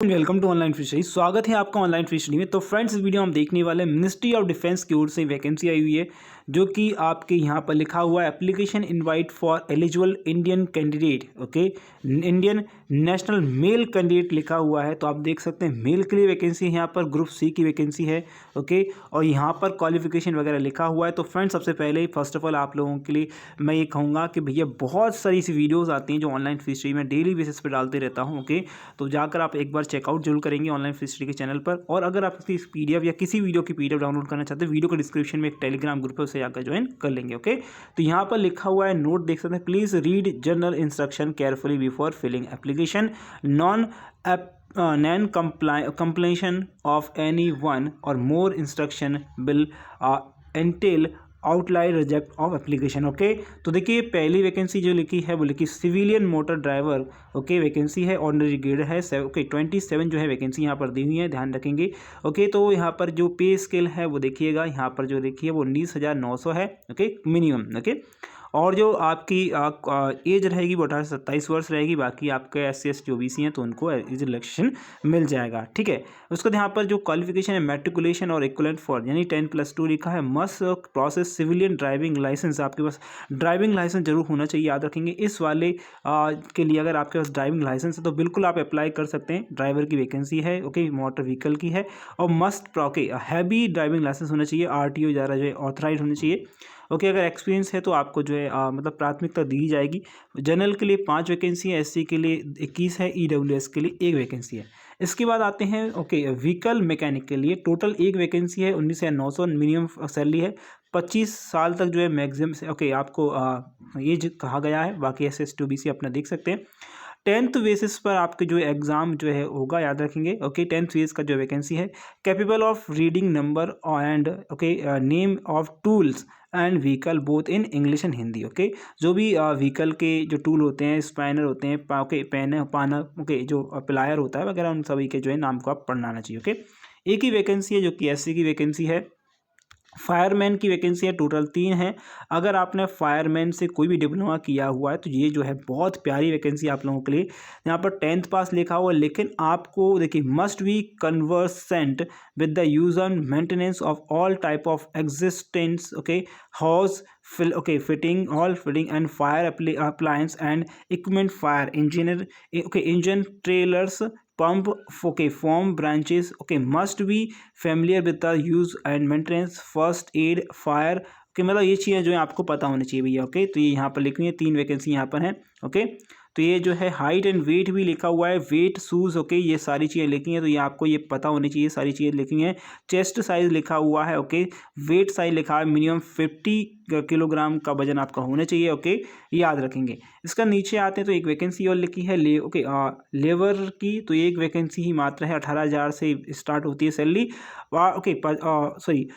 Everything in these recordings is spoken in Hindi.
And welcome to online fishery. स्वागत है आपका ऑनलाइन फिशरी में। तो फ्रेंड्स, इस वीडियो में हम देखने वाले मिनिस्ट्री ऑफ डिफेंस की ओर से वैकेंसी आई हुई है, जो कि आपके यहाँ पर लिखा हुआ है application invite for eligible Indian candidate. Okay, Indian national male candidate लिखा हुआ है, तो आप देख सकते हैं मेल के लिए वैकेंसी है, यहाँ पर ग्रुप सी की वैकेंसी है। ओके, और यहाँ पर क्वालिफिकेशन वगैरह लिखा हुआ है। तो फ्रेंड्स, सबसे पहले ही फर्स्ट ऑफ ऑल आप लोगों के लिए मैं ये कहूँगा कि भैया बहुत सारी सी वीडियोज़ आती हैं जो ऑनलाइन फिशरी में डेली बेसिस पर डालते रहता हूँ। ओके, तो जाकर आप एक बार चेकआउट जरूर करेंगे ऑनलाइन फिशरी के चैनल पर। और अगर आप इसकी पीडीएफ या किसी वीडियो की पीडीएफ डाउनलोड करना चाहते हैं, वीडियो के डिस्क्रिप्शन में एक टेलीग्राम ग्रुप है, उसे जाकर ज्वाइन कर लेंगे। ओके, तो यहाँ पर लिखा हुआ है नोट देख सकते हैं, please read general instruction carefully before filling application. Non completion of any one or more instruction will entail outline reject of application. Okay, तो देखिए पहली वैकेंसी जो लिखी है वो लिखी civilian motor driver. Okay, vacancy है, ऑर्डिनरी ग्रेड है। ओके, 27 जो है वैकेंसी यहाँ पर दी हुई है, ध्यान रखेंगे। ओके, तो यहाँ पर जो पे स्केल है वो देखिएगा, यहाँ पर जो लिखी है वो 19,900 है। Okay, minimum. ओके, और जो आपकी एज रहेगी वो 18 से 27 वर्ष रहेगी। बाकी आपके SC ST OBC हैं तो उनको एज रिलैक्सेशन मिल जाएगा। ठीक है, उसके बाद यहाँ पर जो क्वालिफिकेशन है मैट्रिकुलेशन और इक्विवेलेंट फॉर यानी 10+2 लिखा है। Must process civilian driving licence, आपके पास ड्राइविंग लाइसेंस जरूर होना चाहिए, याद रखेंगे। इस वाले के लिए अगर आपके पास ड्राइविंग लाइसेंस है तो बिल्कुल आप अप्लाई कर सकते हैं। ड्राइवर की वैकेंसी है। ओके, मोटर व्हीकल की है। और must okay heavy driving licence होना चाहिए, RTO द्वारा जो है ऑथराइज होनी चाहिए। ओके, अगर एक्सपीरियंस है तो आपको जो है मतलब प्राथमिकता दी जाएगी। जनरल के लिए 5 वैकेंसी है, SC के लिए 21 है, EWS के लिए 1 वैकेंसी है। इसके बाद आते हैं ओके व्हीकल मैकेनिक के लिए, टोटल 1 वैकेंसी है, 19,900 मिनिमम सैलरी है। 25 साल तक जो है मैक्सिमम से ओके आपको एज कहा गया है। बाकी SC ST OBC अपना देख सकते हैं। 10th बेसिस पर आपके जो एग्ज़ाम जो है होगा, याद रखेंगे। ओके, 10th बेस का जो वैकेंसी है। Capable of reading number and okay name of tools and vehicle both in English and Hindi. Okay, जो भी व्हीकल के जो टूल होते हैं, स्पैनर होते हैं, ओके पेन पाना, ओके जो प्लायर होता है वगैरह, उन सभी के जो है नाम को आप पढ़ना आना चाहिए। ओके, एक ही वैकेंसी है जो कि SC की वैकेंसी है। फायरमैन की वैकेंसी है, टोटल 3 है। अगर आपने फायरमैन से कोई भी डिप्लोमा किया हुआ है तो ये जो है बहुत प्यारी वैकेंसी आप लोगों के लिए। यहाँ पर 10th पास लिखा हुआ है, लेकिन आपको देखिए must be conversant with the use and maintenance of all type of existence. Okay, house okay fitting all fitting and fire appliance and equipment, fire engineer, okay engine trailers, pump, okay form branches, okay must be familiar with the use and maintenance, first aid, fire। Okay, मतलब ये चीज़ें जो है आपको पता होनी चाहिए भैया। ओके, तो ये यहाँ पर लिखनी है, 3 वैकेंसी यहाँ पर हैं। ओके, तो ये जो है हाइट एंड वेट भी लिखा हुआ है, वेट शूज़। ओके, ये सारी चीज़ें लिखी हैं, तो ये आपको ये पता होनी चाहिए, सारी चीज़ें लिखी हैं। चेस्ट साइज़ लिखा हुआ है। ओके, वेट साइज लिखा है, मिनिमम 50 किलोग्राम का वजन आपका होना चाहिए। ओके, याद रखेंगे। इसका नीचे आते हैं तो एक वैकेंसी और लिखी है ओके लेबर की, तो एक वैकेंसी ही मात्र है, 18,000 से स्टार्ट होती है सैलरी। ओके सॉरी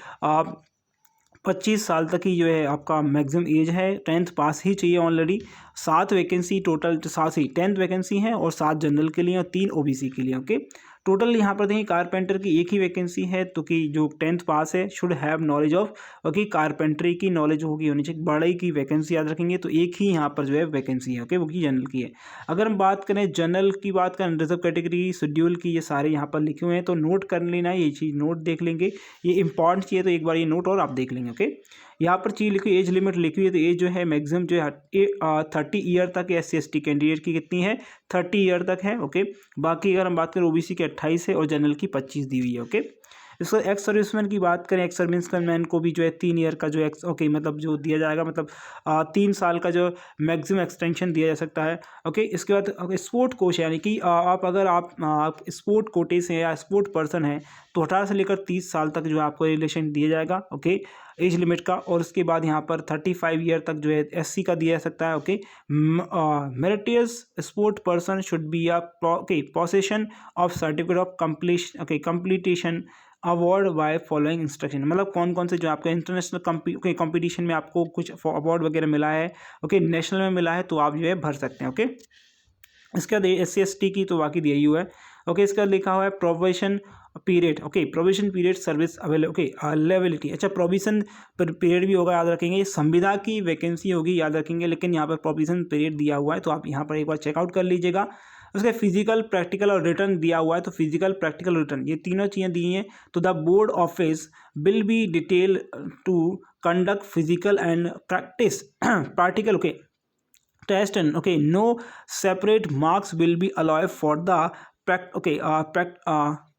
25 साल तक ही जो है आपका मैक्सिमम एज है। 10th पास ही चाहिए ऑलरेडी। 7 वैकेंसी टोटल, 7 ही 10th वैकेंसी है और 7 जनरल के लिए और 3 OBC के लिए। ओके, टोटल यहाँ पर देखिए कारपेंटर की एक ही वैकेंसी है, तो कि जो 10th पास है should have knowledge of okay carpentry की नॉलेज होनी चाहिए। बड़े की वैकेंसी याद रखेंगे, तो एक ही यहाँ पर जो है वैकेंसी है। ओके, वो की जनरल की है। अगर हम बात करें जनरल की, बात करें रिजर्व कैटेगरी, शेड्यूल की, ये सारे यहाँ पर लिखे हुए हैं, तो नोट कर लेना, ये चीज़ नोट देख लेंगे, ये इंपॉर्टेंट चीज़ है, तो एक बार ये नोट और आप देख लेंगे। ओके, यहाँ पर चीज़ लिखी, एज लिमिट लिखी हुई है, तो एज जो है मैक्सिमम जो है 30 ईयर तक SC ST कैंडिडेट की कितनी है, 30 ईयर तक है। ओके, बाकी अगर हम बात करें OBC की 28 है और जनरल की 25 दी हुई है। ओके, इसका एक्स सर्विसमैन की बात करें, एक्स सर्विसमैन को भी जो है 3 ईयर का जो ओके मतलब जो दिया जाएगा, मतलब 3 साल का जो मैक्सिमम एक्सटेंशन दिया जा सकता है। ओके, इसके बाद स्पोर्ट कोच, यानी कि अगर आप स्पोर्ट कोटे से या स्पोर्ट पर्सन हैं तो 18 से लेकर 30 साल तक जो है आपको रिलेशन दिया जाएगा। ओके, एज लिमिट का। और उसके बाद यहाँ पर 35 ईयर तक जो है SC का दिया जा सकता है। Okay, meritorious sport person should be okay possession of certificate of completion award by following instruction, मतलब कौन कौन से जो आपका इंटरनेशनल कंपटीशन में आपको कुछ अवार्ड वगैरह मिला है, ओके नेशनल में मिला है, तो आप जो है भर सकते हैं। ओके, इसके बाद SC ST की तो बाकी दिया ही हुआ है। ओके, इसका लिखा हुआ है probation period. Okay, probation period service availability. अच्छा, प्रोबेशन पीरियड भी होगा, याद रखेंगे। ये संविदा की वैकेंसी होगी, याद रखेंगे, लेकिन यहाँ पर प्रोबेशन पीरियड दिया हुआ है, तो आप यहाँ पर एक बार चेकआउट कर लीजिएगा। उसके फिजिकल, प्रैक्टिकल और रिटर्न दिया हुआ है, तो फिजिकल, प्रैक्टिकल, रिटर्न ये तीनों चीज़ें दी हैं। तो the board office will be detail to conduct physical and practice practical, okay, test, and okay, no separate marks will be allowed for the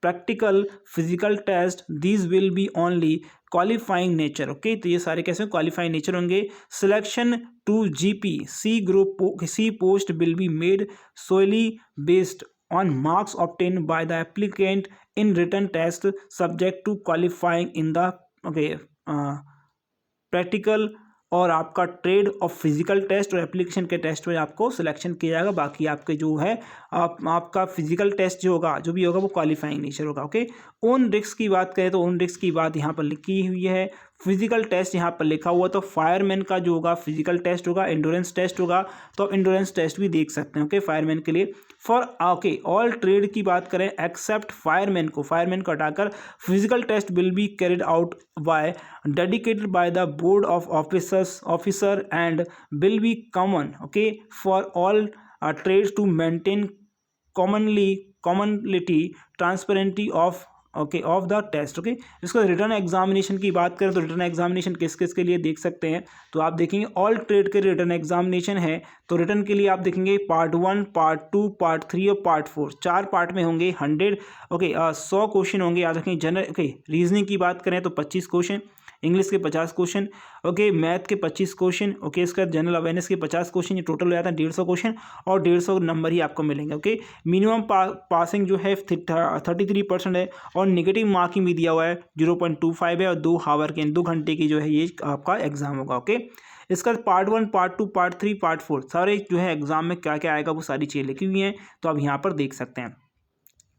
practical physical test. These will be only qualifying nature, okay, तो ये सारे कैसे क्वालिफाइंग नेचर होंगे। Selection to GP C group C post will be made solely based on marks obtained by the applicant in written test, subject to qualifying in the okay practical और आपका ट्रेड और फिजिकल टेस्ट और एप्लीकेशन के टेस्ट में आपको सिलेक्शन किया जाएगा। बाकी आपके जो है आपका फिजिकल टेस्ट जो होगा, जो भी होगा, वो क्वालिफाइंग नेचर होगा, ओके। ओन रिस्क की बात करें तो ओन रिस्क की बात यहाँ पर लिखी हुई है। फिजिकल टेस्ट यहाँ पर लिखा हुआ, तो फायरमैन का जो होगा फिजिकल टेस्ट होगा, एंडोरेंस टेस्ट होगा, तो आप एंडोरेंस टेस्ट भी देख सकते हैं, ओके, फायरमैन के लिए। फॉर ओके ऑल ट्रेड की बात करें एक्सेप्ट फायरमैन को हटाकर physical test will be carried out by dedicated by the board of officer and will be common, okay, for all trades to maintain commonality transparency of okay of the test, okay. इसका रिटर्न एग्जामिनेशन की बात करें तो रिटर्न एग्जामिनेशन किस किस के लिए देख सकते हैं, तो आप देखेंगे ऑल ट्रेड के रिटर्न एग्जामिनेशन है, तो रिटर्न के लिए आप देखेंगे पार्ट 1, पार्ट 2, पार्ट 3 और पार्ट 4, 4 पार्ट में होंगे। 100 क्वेश्चन होंगे, याद रखेंगे। जनरल ओके रीजनिंग की बात करें तो 25 क्वेश्चन, इंग्लिश के 50 क्वेश्चन, ओके, मैथ के 25 क्वेश्चन, ओके, इसका जनरल अवेयरनेस के 50 क्वेश्चन, ये टोटल हो जाता है 150 क्वेश्चन और 150 नंबर ही आपको मिलेंगे, ओके। मिनिमम पासिंग जो है 33% है और नेगेटिव मार्किंग भी दिया हुआ है 0.25 है और 2 आवर के 2 घंटे की जो है ये आपका एग्जाम होगा, ओके। इसका पार्ट 1, पार्ट 2, पार्ट 3, पार्ट 4 सारे जो है एग्जाम में क्या क्या आएगा वो सारी चीज़ें लिखी हुई हैं, तो आप यहाँ पर देख सकते हैं।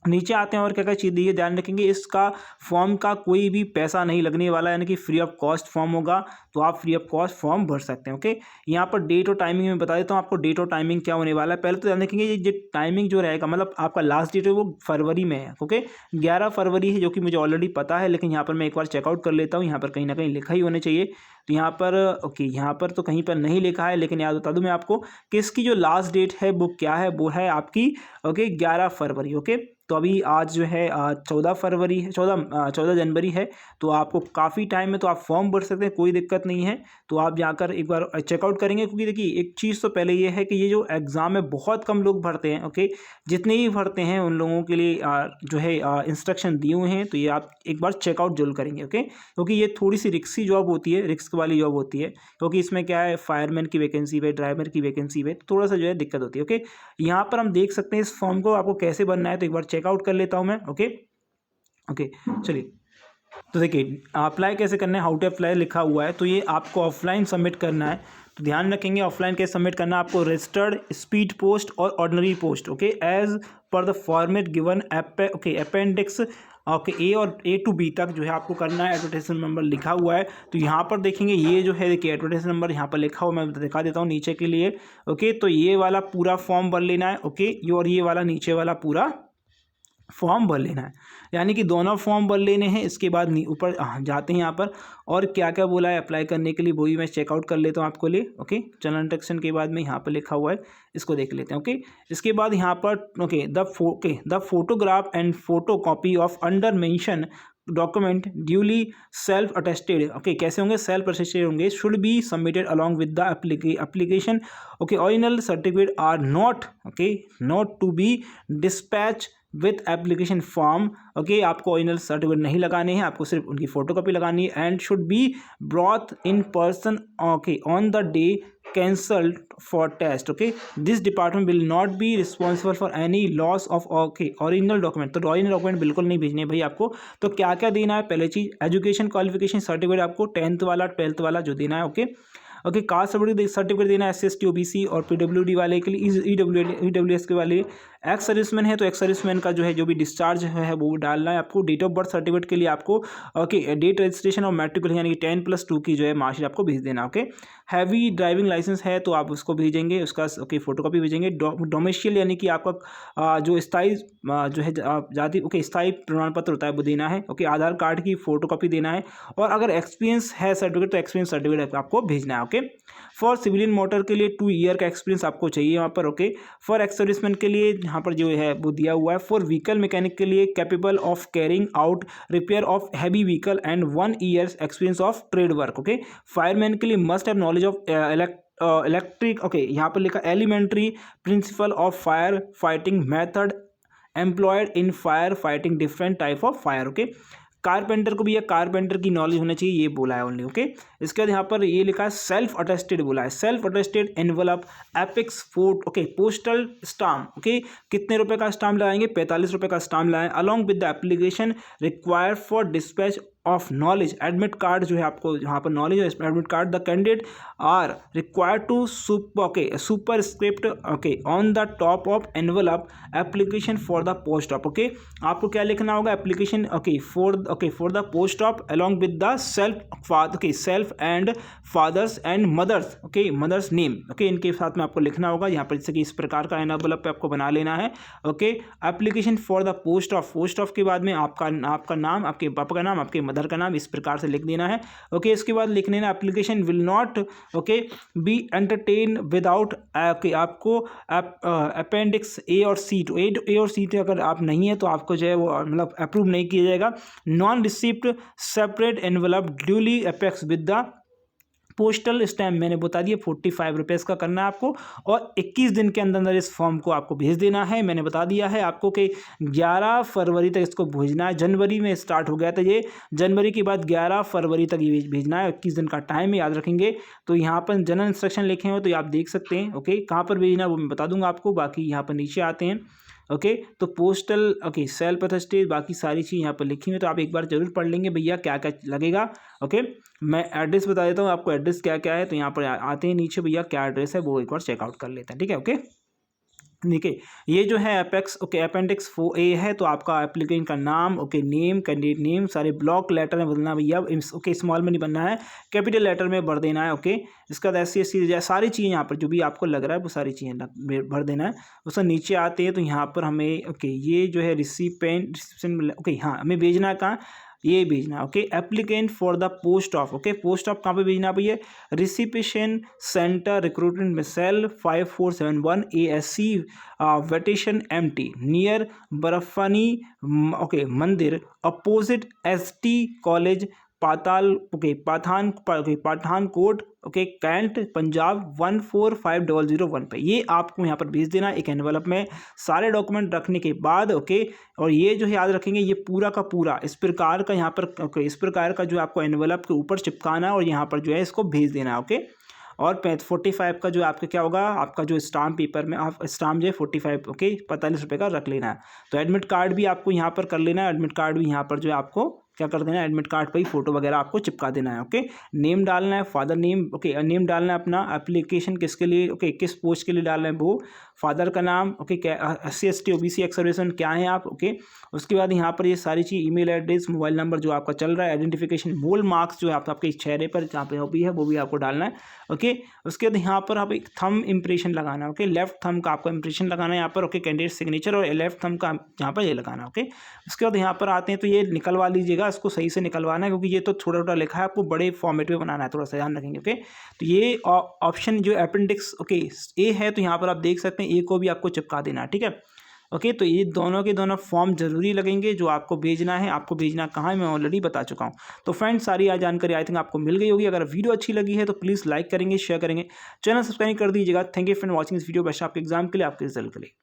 नीचे आते हैं और क्या क्या चीज़ दी है, ध्यान रखेंगे इसका फॉर्म का कोई भी पैसा नहीं लगने वाला, यानी कि फ्री ऑफ कॉस्ट फॉर्म होगा, तो आप फ्री ऑफ कॉस्ट फॉर्म भर सकते हैं, ओके। यहाँ पर डेट और टाइमिंग में बता देता हूँ आपको, डेट और टाइमिंग क्या होने वाला है। पहले तो ध्यान रखेंगे ये टाइमिंग जो रहेगा, मतलब आपका लास्ट डेट है वो फरवरी में है, ओके, 11 फरवरी है, जो कि मुझे ऑलरेडी पता है, लेकिन यहाँ पर मैं एक बार चेकआउट कर लेता हूँ, यहाँ पर कहीं ना कहीं लिखा ही होने चाहिए। तो यहाँ पर ओके, यहाँ पर तो कहीं पर नहीं लिखा है, लेकिन याद बता दूँ मैं आपको कि इसकी जो लास्ट डेट है वो क्या है, वो है आपकी ओके 11 फरवरी, ओके। तो अभी आज जो है 14 फरवरी है, 14 जनवरी है, तो आपको काफ़ी टाइम है, तो आप फॉर्म भर सकते हैं, कोई दिक्कत नहीं है। तो आप जाकर एक बार चेकआउट करेंगे, क्योंकि देखिए एक चीज़ तो पहले ये है कि ये जो एग्ज़ाम है बहुत कम लोग भरते हैं, ओके। जितने ही भरते हैं उन लोगों के लिए जो है इंस्ट्रक्शन दिए हुए हैं, तो ये आप एक बार चेकआउट जरूर करेंगे, ओके। क्योंकि ये थोड़ी सी रिस्की जॉब होती है, रिस्क वाली जॉब होती है, क्योंकि इसमें क्या है फायरमैन की वैकेंसी पे, ड्राइवर की वैकेंसी पे, तो थोड़ा सा जो है दिक्कत होती है, ओके। यहाँ पर हम देख सकते हैं इस फॉर्म को आपको कैसे भरना है, तो एक बार चेकआउट कर लेता हूँ मैं, ओके। चलिए, तो देखिए अप्लाई कैसे करना है, हाउ टू अप्लाई लिखा हुआ है, तो ये आपको ऑफलाइन सबमिट करना है। तो ध्यान रखेंगे ऑफलाइन कैसे सबमिट करना है, आपको रजिस्टर्ड, स्पीड पोस्ट और ordinary post, okay, as per the format given appendix, okay, A और A to B तक जो है आपको करना है। एडवर्टाइजमेंट नंबर लिखा हुआ है, तो यहाँ पर देखेंगे ये जो है, देखिए एडवर्टाइजमेंट नंबर यहाँ पर लिखा हुआ, मैं दिखा देता हूँ नीचे के लिए, ओके। तो ये वाला पूरा फॉर्म भर लेना है, ओके, और ये वाला नीचे वाला पूरा फॉर्म भर लेना है, यानी कि दोनों फॉर्म भर लेने हैं। इसके बाद ऊपर जाते हैं यहाँ पर, और क्या क्या बोला है अप्लाई करने के लिए, वही मैं चेकआउट कर लेता हूँ आपको लिए, ओके। चैनल इंस्ट्रक्शन के बाद में यहाँ पर लिखा हुआ है, इसको देख लेते हैं, ओके। इसके बाद यहाँ पर okay the photograph and photo copy of under mention document duly self attested, okay, कैसे होंगे, सेल्फ अटेस्टेड होंगे, should be submitted along with the application, okay. Original certificate are not to be dispatch with application form, okay. आपको ओरिजिनल सर्टिफिकेट नहीं लगाने हैं, आपको सिर्फ उनकी फोटोकॉपी लगानी है, and should be brought in person, okay, on the day cancelled for test, okay. This department will not be responsible for any loss of, okay, original document. तो ओरिजिनल डॉक्यूमेंट बिल्कुल नहीं भेजने भाई आपको। तो क्या क्या देना है, पहले चीज़ एजुकेशन क्वालिफिकेशन सर्टिफिकेट आपको 10th वाला 12th वाला जो देना है, ओके। कास्ट सर्टिफिकेट देना है SC ST OBC और PWD वाले के लिए, EWS के वाले। एक्स सर्विसमैन है तो एक्स सर्विसमैन का जो है जो भी डिस्चार्ज है वो डालना है आपको। डेट ऑफ बर्थ सर्टिफिकेट के लिए आपको ओके डेट रजिस्ट्रेशन और मैट्रिकुलेशन यानी कि 10+2 की जो है मार्कशीट आपको भेज देना, ओके। हैवी ड्राइविंग लाइसेंस है तो आप उसको भेजेंगे, उसका ओके फोटोकॉपी भेजेंगे। डोमेस्टियल यानी कि आपका जो स्थायी जो है जाति ओके स्थायी प्रमाण पत्र होता है वो देना है, ओके। आधार कार्ड की फोटोकॉपी देना है, और अगर एक्सपीरियंस है सर्टिफिकेट तो एक्सपीरियंस सर्टिफिकेट आपको भेजना है, ओके। फॉर सिविलियन मोटर के लिए 2 ईयर का एक्सपीरियंस आपको चाहिए यहाँ पर, ओके। फॉर एक्स सर्विसमैन के लिए यहाँ पर जो है वो दिया हुआ है फॉर व्हीकल मैकेनिक के लिए capable of carrying out repair of heavy vehicle and 1 years experience of trade work. Okay, fireman के लिए must have knowledge of electric, okay यहाँ पर लिखा elementary principle of fire fighting method employed in fire fighting different type of fire. Okay, carpenter को भी, यह कारपेंटर की नॉलेज होनी चाहिए, ये बोला है ओनली। ओके, इसके बाद यहाँ पर ये लिखा है सेल्फ अटेस्टेड बोला है, सेल्फ अटेस्टेड एनवलप एपिक्स फोर्ट, ओके पोस्टल स्टाम्प। ओके, कितने रुपए का स्टाम्प लगाएंगे, 45 रुपए का स्टाम्प लगाएं along with the application required for dispatch of knowledge admit card जो है आपको यहाँ पर नॉलेज है admit card the candidate are required to super script okay on the top of envelope application for the post of. Okay, आपको क्या लिखना होगा, application for the post of along with the self and father's and mother's, okay mother's name, okay इनके साथ में आपको लिखना होगा यहाँ पर, जैसे कि इस प्रकार का एनवलप पे आपको बना लेना है। Okay, application for the post of के बाद में आपका नाम, आपके पापा का नाम, आपके मदर का नाम, इस प्रकार से लिख देना है। ओके, इसके बाद लिख लेना application will not okay be entertain without, आपको अपेंडिक्स ए और सी अगर आप नहीं है तो आपको जो है वो मतलब अप्रूव नहीं किया जाएगा। Non receipt separate envelope duly apex with the postal stamp, मैंने बता दिया 45 रुपीज़ का करना है आपको, और 21 दिन के अंदर इस फॉर्म को आपको भेज देना है। मैंने बता दिया है आपको कि 11 फरवरी तक इसको भेजना है, जनवरी में स्टार्ट हो गया था ये, जनवरी के बाद 11 फरवरी तक ये भेजना है, 21 दिन का टाइम याद रखेंगे। तो यहाँ पर जनरल इंस्ट्रक्शन लिखे हुए तो आप देख सकते हैं। ओके, कहाँ पर भेजना है वो मैं बता दूंगा आपको, बाकी यहाँ पर नीचे आते हैं। ओके, तो पोस्टल ओके सेल्फ अटेस्टेड बाकी सारी चीज़ यहाँ पर लिखी हुई, तो आप एक बार जरूर पढ़ लेंगे भैया क्या क्या लगेगा। ओके, मैं एड्रेस बता देता हूँ आपको, एड्रेस क्या क्या है, तो यहाँ पर आते हैं नीचे भैया क्या एड्रेस है वो एक बार चेकआउट कर लेते हैं। ठीक है, ओके देखिए ये जो है अपेंडिक्स 4A है, तो आपका एप्लीकेंट का नाम, ओके नेम, कैंडिडेट नेम, सारे ब्लॉक लेटर में बदलना भैया, ओके स्मॉल में नहीं बनना है, कैपिटल लेटर में भर देना है। ओके, इसके बाद SC सारी चीज़ें यहाँ पर जो भी आपको लग रहा है वो सारी चीज़ें भर देना है। उसके नीचे आते हैं तो यहाँ पर हमें ओके ये जो है रिसिप्शन ओके हाँ हमें भेजना है कहाँ, ये भेजना। Okay, applicant for the post of, okay post of कहाँ पे भेजना भैया, रिसिपिशन सेंटर रिक्रूटमेंट में सेल 5471 ASC वेटेशन MT नियर बर्फानी ओके मंदिर opposite ST college Pathankot okay cantt Punjab 145001 पे, ये आपको यहाँ पर भेज देना एक एनवलप में सारे डॉक्यूमेंट रखने के बाद। ओके, और ये जो है याद रखेंगे ये पूरा का पूरा इस प्रकार का यहाँ पर ओके इस प्रकार का जो आपको एनवलप के ऊपर चिपकाना है और यहाँ पर जो है इसको भेज देना है। ओके, और 45 का जो आपका क्या होगा, आपका जो स्टाम्प पेपर में आप स्टाम्प जो है 45 ओके 45 रुपये का रख लेना है। तो एडमिट कार्ड भी आपको यहाँ पर कर लेना है, एडमिट कार्ड भी यहाँ पर जो है आपको क्या कर देना है, एडमिट कार्ड पर ही फोटो वगैरह आपको चिपका देना है। ओके, नेम डालना है, फादर नेम ओके नेम डालना है अपना, एप्लीकेशन किसके लिए ओके किस पोस्ट के लिए डालना है वो, फादर का नाम okay SC ST OBC ex serviceman क्या है आप। ओके, उसके बाद यहाँ पर ये सारी चीज़ ईमेल एड्रेस मोबाइल नंबर जो आपका चल रहा है, आइडेंटिफिकेशन मोल मार्क्स जो है आपके चेहरे पर जहाँ पे भी है वो भी आपको डालना है। ओके, उसके बाद यहाँ पर आप एक थंब इम्प्रेशन लगाना है। ओके, लेफ्ट थंब का आपको इम्प्रेशन लगाना है यहाँ पर। ओके, कैंडिडेट सिग्नेचर और लेफ्ट थंब का यहाँ पर ये लगाना है। ओके, उसके बाद यहाँ पर आते हैं तो ये निकलवा लीजिएगा, इसको सही से निकलवाना है क्योंकि ये तो छोटा छोटा लिखा है, आपको बड़े फॉर्मेट में बनाना है, थोड़ा सा ध्यान रखेंगे। ओके, तो ये ऑप्शन जो अपेंडिक्स ओके A है तो यहाँ पर आप देख सकते हैं A को भी आपको चिपका देना है। ठीक है, ओके, तो ये दोनों के दोनों फॉर्म जरूरी लगेंगे जो आपको भेजना है। आपको भेजना कहाँ है मैं ऑलरेडी बता चुका हूँ। तो फ्रेंड्स सारी आज जानकारी आई थिंक आपको मिल गई होगी। अगर वीडियो अच्छी लगी है तो प्लीज़ लाइक करेंगे, शेयर करेंगे, चैनल सब्सक्राइब कर दीजिएगा। Thank you for watching this video. Best आपके एग्जाम के लिए, आपके रिजल्ट के लिए।